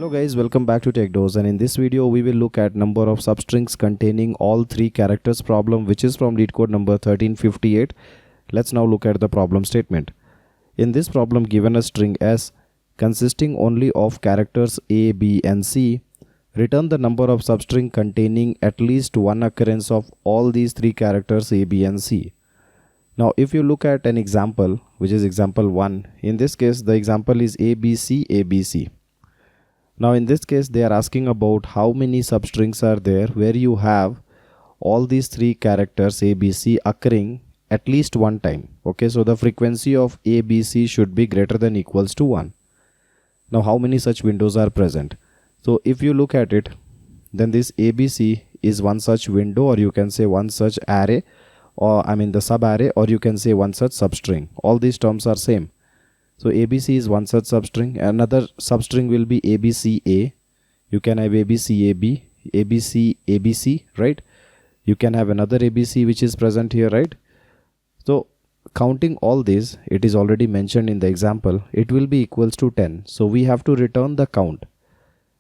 Hello guys, welcome back to TechDose, and in this video we will look at number of substrings containing all three characters problem, which is from Leetcode number 1358. Let's now look at the problem statement. In this problem, given a string S consisting only of characters A, B and C, return the number of substring containing at least one occurrence of all these three characters A, B and C. Now if you look at an example, which is example 1, in this case the example is ABC, ABC. Now in this case they are asking about how many substrings are there where you have all these three characters ABC occurring at least one time. Okay, so the frequency of ABC should be greater than equals to 1. Now how many such windows are present? So if you look at it, then this ABC is one such window, or you can say one such array, or the sub array, or you can say one such substring. All these terms are same. So ABC is one such substring. Another substring will be ABCA. You can have ABCAB, ABC, right? You can have another ABC which is present here, right? So counting all these, it is already mentioned in the example, it will be equals to 10. So we have to return the count.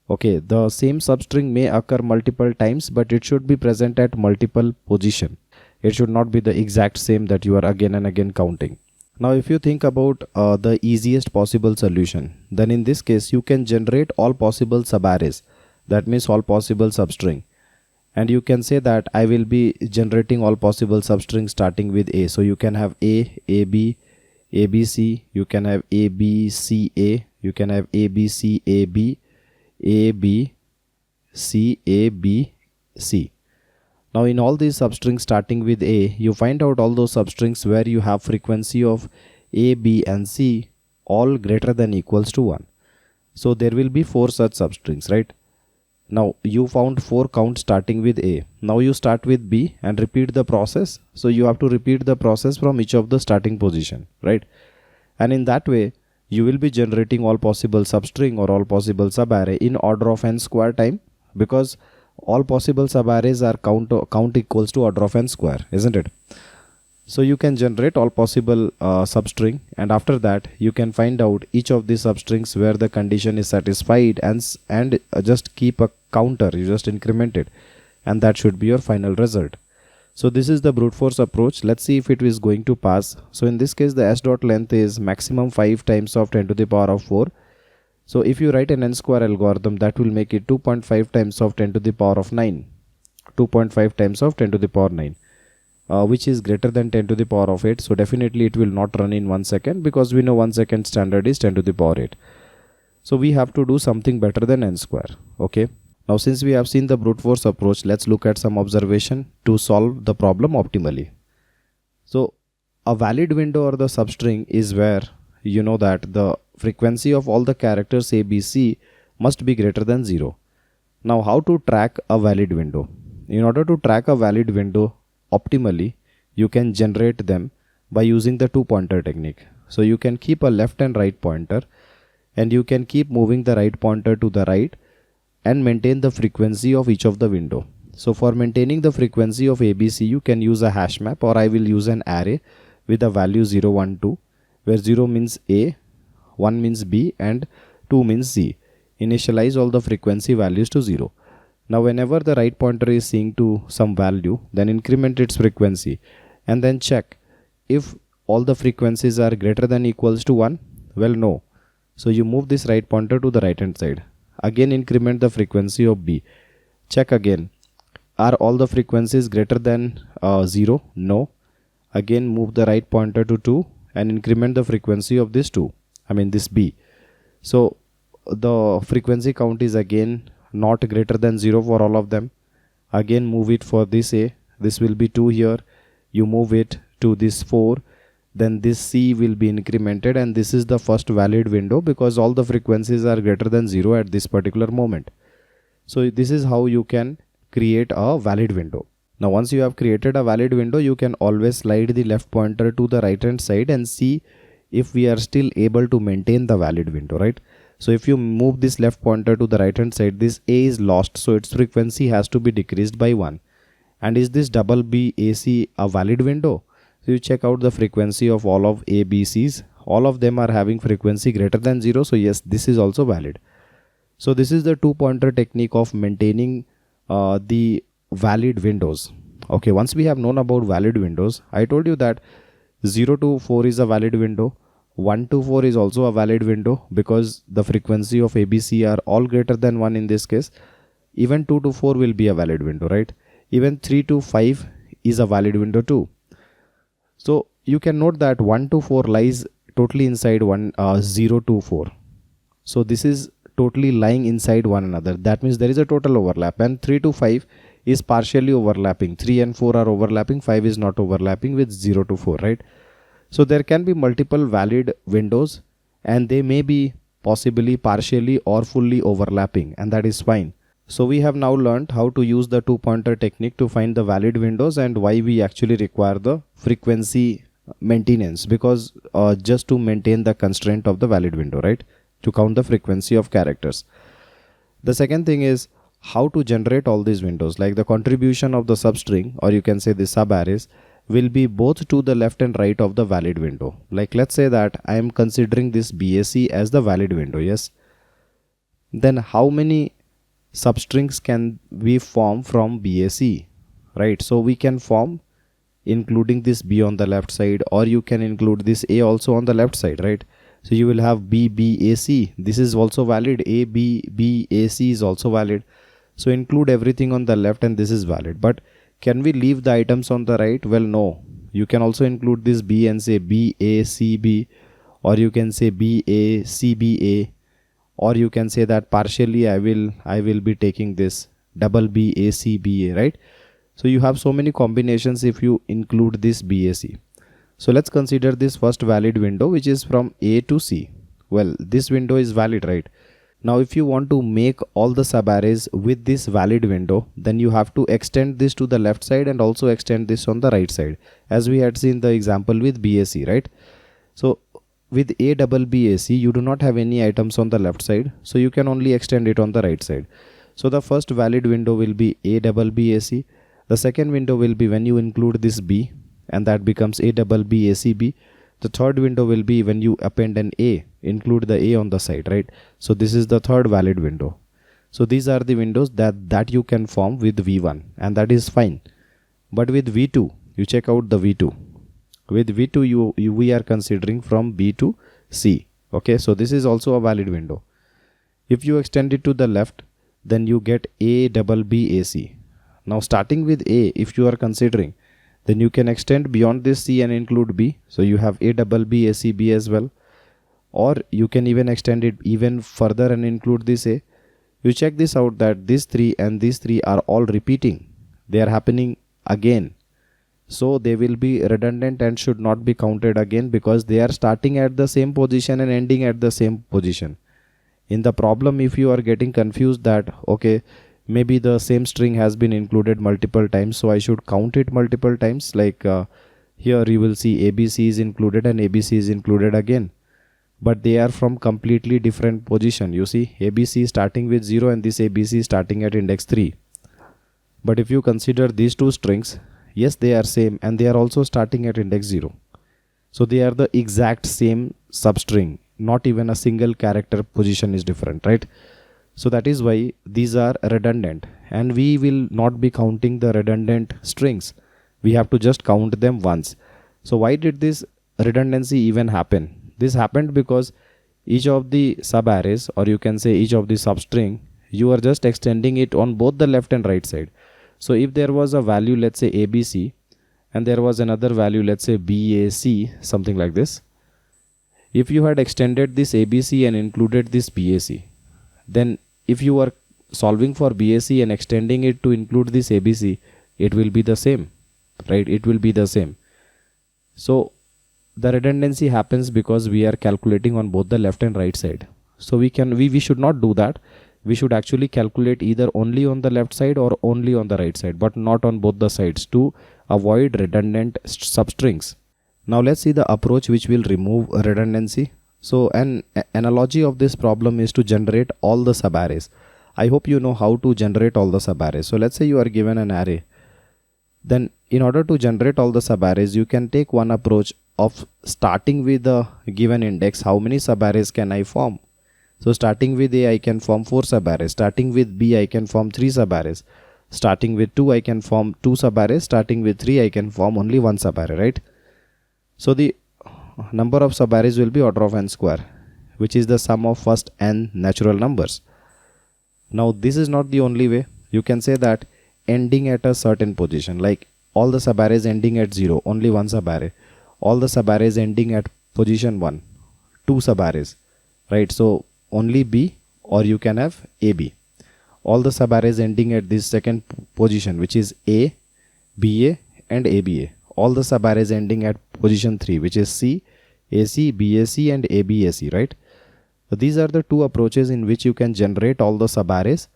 Okay, the same substring may occur multiple times, but it should be present at multiple position. It should not be the exact same that you are again and again counting. Now if you think about the easiest possible solution, then in this case you can generate all possible subarrays, that means all possible substring, and you can say that I will be generating all possible substrings starting with A. So you can have A, AB, ABC, you can have ABCA, you can have ABCAB, ABCABC. Now in all these substrings starting with A, you find out all those substrings where you have frequency of A, B and C all greater than equals to 1. So there will be 4 such substrings, right? Now you found 4 count starting with A. Now you start with B and repeat the process. So you have to repeat the process from each of the starting position, right? And in that way, you will be generating all possible substring or all possible subarray in order of n square time, because all possible subarrays are count equals to order of n square, isn't it? So you can generate all possible substring, and after that you can find out each of these substrings where the condition is satisfied, and just keep a counter, you just increment it, and that should be your final result. So this is the brute force approach. Let's see if it is going to pass. So in this case the s dot length is maximum 5 times of 10 to the power of 4. So if you write an n square algorithm, that will make it 2.5 times of 10 to the power of 9. 2.5 times of 10 to the power 9. Which is greater than 10 to the power of 8. So definitely it will not run in 1 second, because we know 1 second standard is 10 to the power 8. So we have to do something better than n square. Okay. Now since we have seen the brute force approach, let's look at some observation to solve the problem optimally. So a valid window or the substring is where you know that the frequency of all the characters A, B, C must be greater than 0. Now how to track a valid window? In order to track a valid window optimally, you can generate them by using the 2-pointer technique. So you can keep a left and right pointer, and you can keep moving the right pointer to the right and maintain the frequency of each of the window. So for maintaining the frequency of ABC, you can use a hash map, or I will use an array with a value 0, 1, 2, where 0 means A, 1 means B and 2 means C. Initialize all the frequency values to 0. Now whenever the right pointer is seeing to some value, then increment its frequency and then check if all the frequencies are greater than equals to 1. Well, no. So you move this right pointer to the right hand side. Again increment the frequency of B. Check again. Are all the frequencies greater than 0? No. Again move the right pointer to 2 and increment the frequency of this 2. This B. So the frequency count is again not greater than 0 for all of them. Again move it for this A. This will be 2 here. You move it to this 4. Then this C will be incremented, and this is the first valid window because all the frequencies are greater than 0 at this particular moment. So this is how you can create a valid window. Now once you have created a valid window, you can always slide the left pointer to the right hand side and see if we are still able to maintain the valid window, right? So if you move this left pointer to the right hand side, this A is lost, so its frequency has to be decreased by 1. And is this double B AC a valid window? So you check out the frequency of all of A, B, C's. All of them are having frequency greater than 0. So yes, this is also valid. So this is the two pointer technique of maintaining the valid windows. Okay, once we have known about valid windows, I told you that 0 to 4 is a valid window, 1 to 4 is also a valid window because the frequency of ABC are all greater than 1 in this case. Even 2 to 4 will be a valid window, right? Even 3 to 5 is a valid window too. So you can note that 1 to 4 lies totally inside 0 to 4. So this is totally lying inside one another. That means there is a total overlap, and 3 to 5 is partially overlapping. 3 and 4 are overlapping, 5 is not overlapping with 0 to 4, right? So there can be multiple valid windows and they may be possibly partially or fully overlapping, and that is fine. So we have now learned how to use the two pointer technique to find the valid windows and why we actually require the frequency maintenance, because just to maintain the constraint of the valid window, right? To count the frequency of characters. The second thing is how to generate all these windows, like the contribution of the substring, or you can say the subarrays, will be both to the left and right of the valid window. Like let's say that I am considering this BAC as the valid window, yes? Then how many substrings can we form from BAC, right? So we can form including this B on the left side, or you can include this A also on the left side, right? So you will have B, B, A, C. This is also valid. A, B, B, A, C is also valid. So include everything on the left and this is valid. But can we leave the items on the right? Well, no. You can also include this B and say B, A, C, B, or you can say B, A, C, B, A, or you can say that partially I will be taking this double B, A, C, B, A, right? So you have so many combinations if you include this B, A, C. So let's consider this first valid window, which is from A to C. Well, this window is valid, right? Now if you want to make all the subarrays with this valid window, then you have to extend this to the left side and also extend this on the right side, as we had seen the example with BAC, right? So with A double BAC, you do not have any items on the left side, so you can only extend it on the right side. So the first valid window will be A double BAC. The second window will be when you include this B, and that becomes A double BACB. The third window will be when you append an A, include the A on the side, right? So this is the third valid window. So these are the windows that you can form with V1, and that is fine. But with V2, you check out the V2. With V2, we are considering from B to C. Okay, so this is also a valid window. If you extend it to the left, then you get A double BAC. Now starting with A, if you are considering, then you can extend beyond this C and include B. So you have A double BACB as well. Or you can even extend it even further and include this A. You check this out that these three and these three are all repeating. They are happening again. So they will be redundant and should not be counted again because they are starting at the same position and ending at the same position. In the problem, if you are getting confused that, okay, maybe the same string has been included multiple times, so I should count it multiple times. Like here you will see ABC is included and ABC is included again, but they are from completely different position. You see ABC starting with 0 and this ABC starting at index 3. But if you consider these two strings, yes, they are same and they are also starting at index 0. So they are the exact same substring, not even a single character position is different, right? So that is why these are redundant, and we will not be counting the redundant strings. We have to just count them once. So why did this redundancy even happen? This happened because each of the subarrays, or you can say each of the substring, you are just extending it on both the left and right side. So if there was a value, let's say ABC, and there was another value, let's say BAC, something like this. If you had extended this ABC and included this BAC, then if you are solving for BAC and extending it to include this ABC, it will be the same, right? It will be the same. So the redundancy happens because we are calculating on both the left and right side. So we should not do that. We should actually calculate either only on the left side or only on the right side, but not on both the sides to avoid redundant substrings. Now let's see the approach which will remove redundancy. So an analogy of this problem is to generate all the subarrays. I hope you know how to generate all the subarrays. So let's say you are given an array. Then in order to generate all the subarrays, you can take one approach of starting with the given index. How many subarrays can I form? So starting with A I can form 4 subarrays, starting with B I can form 3 subarrays, starting with 2 I can form 2 subarrays, starting with 3 I can form only 1 subarray, right? So the number of subarrays will be order of n square, which is the sum of first n natural numbers. Now this is not the only way. You can say that ending at a certain position, like all the subarrays ending at 0, only 1 subarray. All the subarrays ending at position 1, 2 subarrays, right? So only B, or you can have AB. All the subarrays ending at this second position, which is A, BA and ABA. All the subarrays ending at position 3, which is C, AC, BAC and ABAC, right? So these are the two approaches in which you can generate all the subarrays.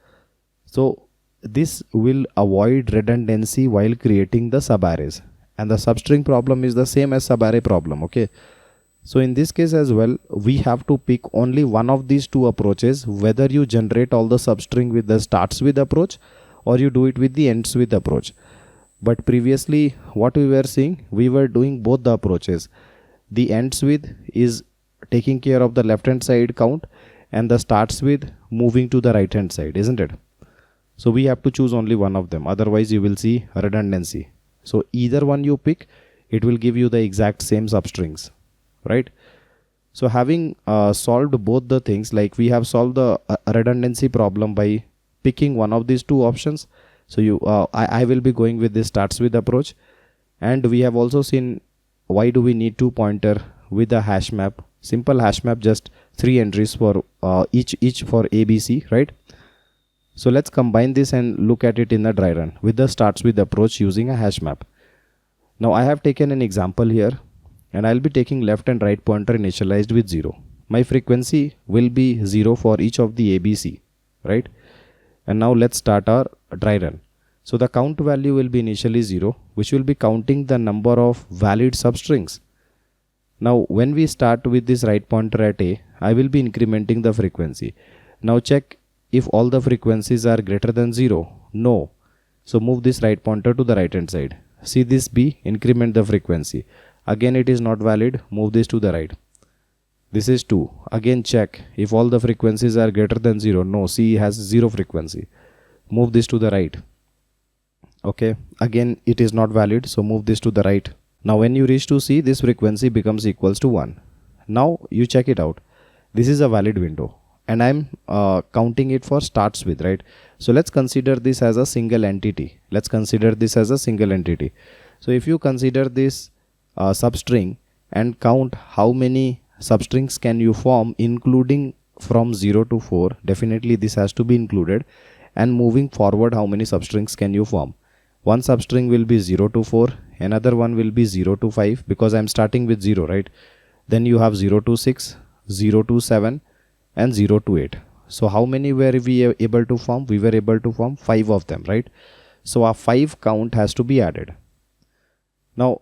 So this will avoid redundancy while creating the subarrays, and the substring problem is the same as subarray problem. Okay, so in this case as well, we have to pick only one of these two approaches, whether you generate all the substring with the starts with approach or you do it with the ends with approach. But previously what we were seeing, we were doing both the approaches. The ends with is taking care of the left hand side count, and the starts with moving to the right hand side, isn't it? So we have to choose only one of them, otherwise you will see redundancy. So either one you pick, it will give you the exact same substrings, right? So having solved both the things, like we have solved the redundancy problem by picking one of these two options. So I will be going with this starts with approach, and we have also seen why do we need to pointer with a hash map, simple hash map, just 3 entries for each for ABC, right? So let's combine this and look at it in the dry run with the starts with approach using a hash map. Now I have taken an example here, and I'll be taking left and right pointer initialized with 0. My frequency will be 0 for each of the ABC, right? And now let's start our dry run. So the count value will be initially 0, which will be counting the number of valid substrings. Now when we start with this right pointer at A, I will be incrementing the frequency. Now check if all the frequencies are greater than 0. No. So move this right pointer to the right hand side. See this B, increment the frequency. Again it is not valid, move this to the right. This is 2. Again check if all the frequencies are greater than 0. No, C has 0 frequency. Move this to the right. Okay, again it is not valid, so move this to the right. Now when you reach to C, this frequency becomes equals to 1. Now you check it out. This is a valid window, and I'm counting it for starts with, right? So let's consider this as a single entity. So if you consider this substring and count how many substrings can you form, including from 0 to 4, definitely this has to be included, and moving forward how many substrings can you form. One substring will be 0 to 4, another one will be 0 to 5, because I'm starting with 0, right? Then you have 0 to 6, 0 to 7 and 0 to 8. So how many were we able to form? We were able to form 5 of them, right? So our 5 count has to be added. Now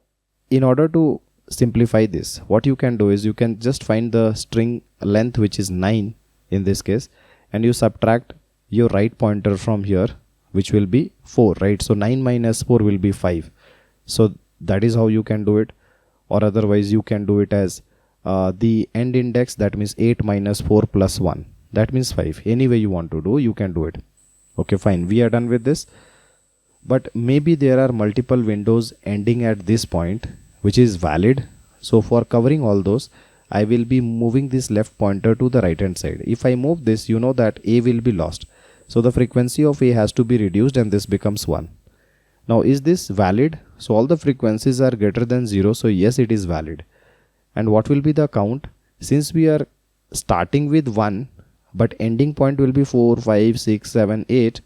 in order to simplify this, what you can do is you can just find the string length, which is 9 in this case, and you subtract your right pointer from here, which will be 4, right? So 9 minus 4 will be 5. So that is how you can do it, or otherwise you can do it as the end index, that means 8 minus 4 plus 1, that means 5. Any way you want to do, you can do it. Okay, fine, we are done with this. But maybe there are multiple windows ending at this point which is valid. So for covering all those, I will be moving this left pointer to the right hand side. If I move this, you know that A will be lost. So the frequency of A has to be reduced, and this becomes 1. Now is this valid? So all the frequencies are greater than 0. So yes, it is valid. And what will be the count? Since we are starting with 1, but ending point will be 4, 5, 6, 7, 8.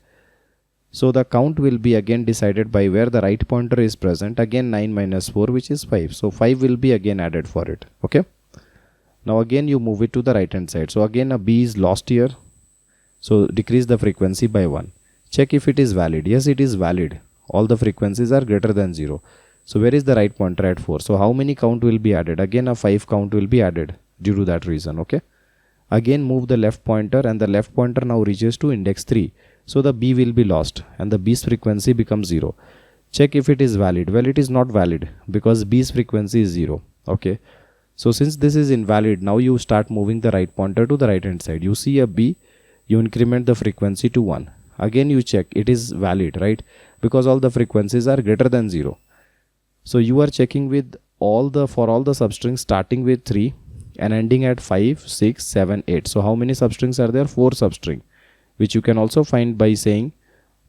So the count will be again decided by where the right pointer is present. Again 9 minus 4, which is 5. So 5 will be again added for it. Okay. Now again you move it to the right hand side. So again a B is lost here. So decrease the frequency by 1. Check if it is valid. Yes, it is valid. All the frequencies are greater than 0. So where is the right pointer at 4? So how many count will be added? Again a 5 count will be added due to that reason. Okay. Again move the left pointer, and the left pointer now reaches to index 3. So the B will be lost, and the B's frequency becomes 0. Check if it is valid. Well, it is not valid because B's frequency is 0. Okay. So since this is invalid, now you start moving the right pointer to the right hand side. You see a B, you increment the frequency to 1. Again you check it is valid, right? Because all the frequencies are greater than 0. So you are checking with all the substrings starting with 3 and ending at 5, 6, 7, 8. So how many substrings are there? 4 substring, which you can also find by saying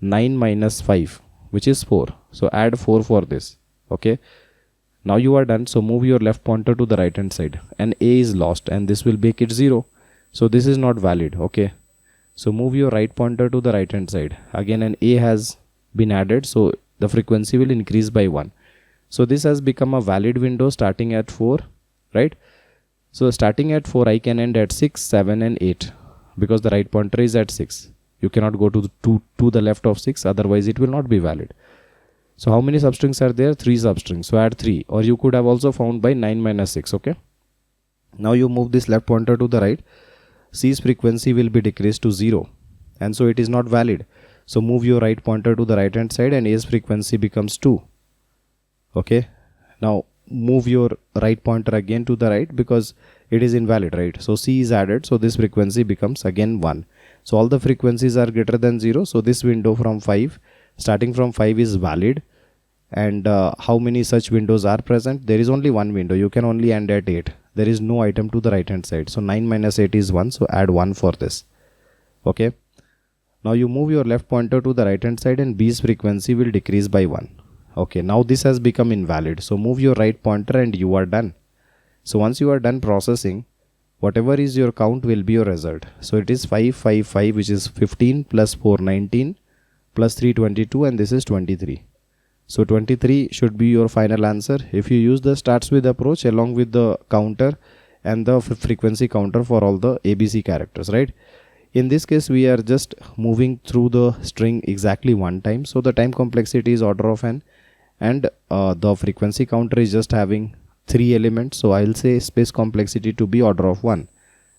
9 minus 5, which is 4. So add 4 for this. Okay. Now you are done. So move your left pointer to the right hand side, and A is lost, and this will make it 0. So this is not valid. Okay. So move your right pointer to the right hand side. Again an A has been added, so the frequency will increase by 1. So this has become a valid window starting at 4, right? So starting at 4, I can end at 6, 7 and 8 because the right pointer is at 6. You cannot go to the left of 6, otherwise it will not be valid. So how many substrings are there? 3 substrings. So add 3, or you could have also found by 9 minus 6. Okay. Now you move this left pointer to the right. C's frequency will be decreased to 0, and so it is not valid. So move your right pointer to the right hand side and A's frequency becomes 2. Okay. Now move your right pointer again to the right because it is invalid, right? So C is added, so this frequency becomes again 1. So all the frequencies are greater than 0. So this window from 5, starting from 5 is valid. And how many such windows are present? There is only one window. You can only end at 8. There is no item to the right hand side. So 9 minus 8 is 1. So add 1 for this. Okay. Now you move your left pointer to the right hand side and B's frequency will decrease by 1. Okay, now this has become invalid. So move your right pointer and you are done. So once you are done processing, whatever is your count will be your result. So it is 555, which is 15 plus 4, 19 plus 3, 22, and this is 23. So 23 should be your final answer if you use the starts with approach along with the counter and the frequency counter for all the ABC characters, right? In this case, we are just moving through the string exactly one time. So the time complexity is order of n, and the frequency counter is just having 3 elements. So I'll say space complexity to be order of 1.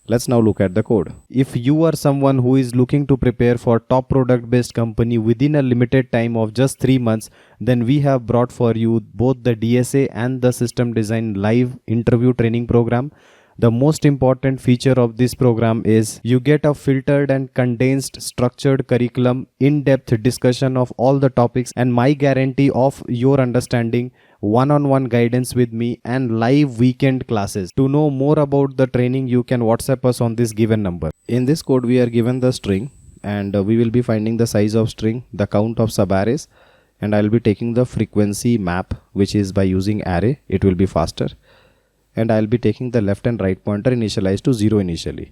Let's now look at the code. If you are someone who is looking to prepare for top product based company within a limited time of just 3 months, then we have brought for you both the DSA and the system design live interview training program. The most important feature of this program is you get a filtered and condensed structured curriculum, in-depth discussion of all the topics, and my guarantee of your understanding, one-on-one guidance with me, and live weekend classes. To know more about the training, you can WhatsApp us on this given number. In this code, we are given the string, and we will be finding the size of string, the count of subarrays, and I will be taking the frequency map, which is by using array. It will be faster. And I'll be taking the left and right pointer initialized to 0 initially.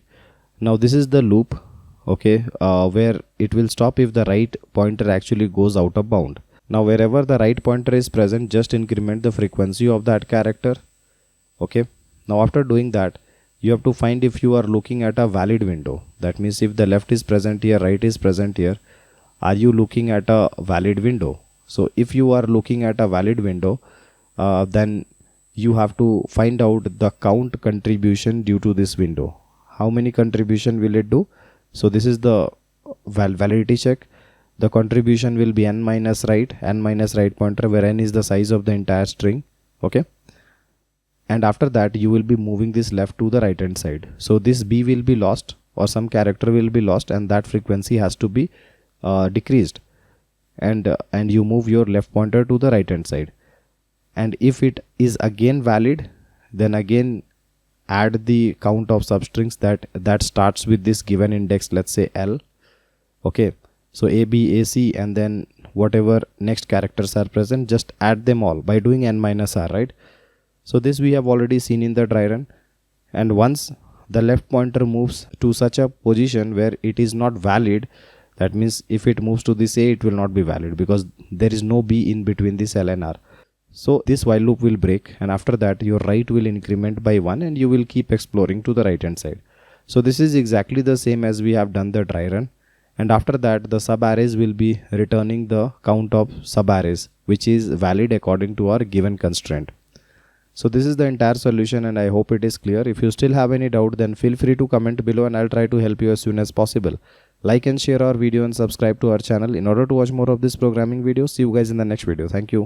Now this is the loop, okay, where it will stop if the right pointer actually goes out of bound. Now wherever the right pointer is present, just increment the frequency of that character. Okay. Now after doing that, you have to find if you are looking at a valid window. That means if the left is present here, right is present here, are you looking at a valid window? So if you are looking at a valid window, then you have to find out the count contribution due to this window. How many contribution will it do? So this is the validity check. The contribution will be n minus right pointer, where n is the size of the entire string. Okay. And after that, you will be moving this left to the right hand side. So this B will be lost, or some character will be lost, and that frequency has to be decreased. And you move your left pointer to the right hand side. And if it is again valid, then again add the count of substrings that starts with this given index, let's say L. Okay, so A, B, A, C, and then whatever next characters are present, just add them all by doing n minus r, right? So this we have already seen in the dry run. And once the left pointer moves to such a position where it is not valid, that means if it moves to this A, it will not be valid because there is no B in between this L and R. So this while loop will break, and after that your right will increment by 1 and you will keep exploring to the right hand side. So this is exactly the same as we have done the dry run. And after that, the subarrays will be returning the count of subarrays, which is valid according to our given constraint. So this is the entire solution, and I hope it is clear. If you still have any doubt, then feel free to comment below and I'll try to help you as soon as possible. Like and share our video and subscribe to our channel in order to watch more of this programming videos. See you guys in the next video. Thank you.